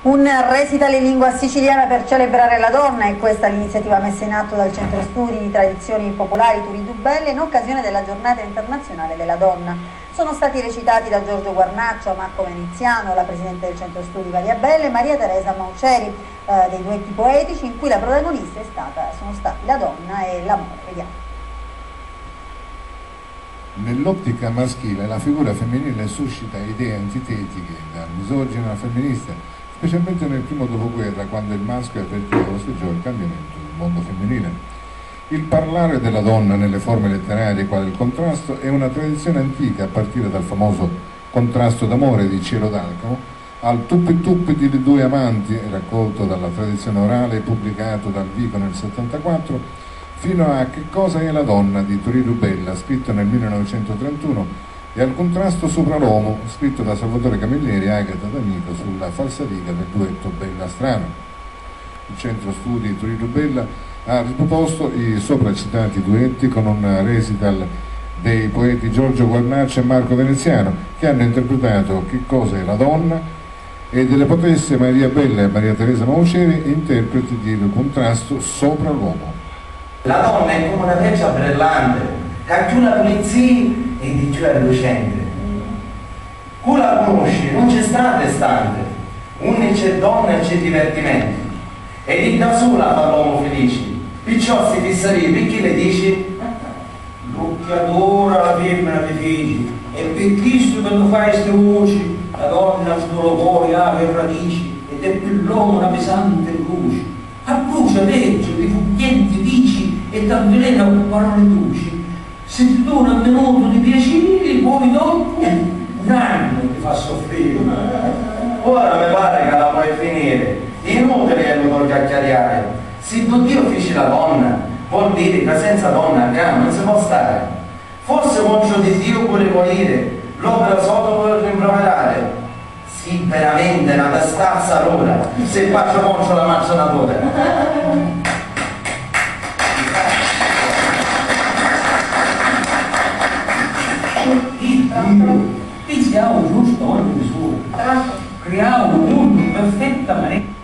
Un recital in lingua siciliana per celebrare la donna, è questa l'iniziativa messa in atto dal Centro Studi di Tradizioni Popolari Turidubelle in occasione della Giornata Internazionale della Donna. Sono stati recitati da Giorgio Guarnaccio, Marco Veneziano, la Presidente del Centro Studi Maria Belle e Maria Teresa Mauceri, dei duetti poetici in cui la protagonista sono stati la donna e l'amore. Vediamo. Nell'ottica maschile la figura femminile suscita idee antitetiche, da misogina a femminista, specialmente nel primo dopoguerra, quando il maschio avvertiva e osteggiò il cambiamento del mondo femminile. Il parlare della donna nelle forme letterarie quale il contrasto è una tradizione antica, a partire dal famoso Contrasto d'amore di Cielo d'Alcamo, al Tuppi Tuppi di due amanti, raccolto dalla tradizione orale e pubblicato dal Vico nel 1974, fino a Che cosa è la donna di Turidubella, scritto nel 1931, e al Contrasto sopra l'uomo, scritto da Salvatore Camilleri e Agata D'Amico sulla falsariga del duetto Bella Strano. Il Centro Studi di Turidubella ha riproposto i sopra citati duetti con un recital dei poeti Giorgio Guarnaccio e Marco Veneziano, che hanno interpretato Che cosa è la donna, e delle poetesse Maria Belle e Maria Teresa Mauceri, interpreti di Contrasto sopra l'uomo. La donna è come una freccia brillante, che ha più la pulizia e di più è lucente. Tu la conosci, non c'è sta restante, non c'è donna e c'è divertimento. E di da sola fa l'uomo felice, perciò si fissaria, perché le dici? L'occhiadora la femmina di figli, e per questo quando fai queste voci, la donna il suo cuore ave radici, ed è per l'uomo una pesante luce. Apprucia peggio di fuggenti dici e t'avvelena parole duci. Se ti dona un minuto di piacere, poi dopo un anno ti fa soffrire. Ora mi pare che la puoi finire. Inutile che lo tolga a chiariare. Se tu Dio feci la donna, vuol dire che senza donna a casa non si può stare. Forse contro di Dio pure morire, l'opera sotto può rimproverare. Sì, veramente è una stazza l'ora, se faccio contro la mazzonatore. Dio, pizziamo giusto ogni misura, creiamo un mondo perfettamente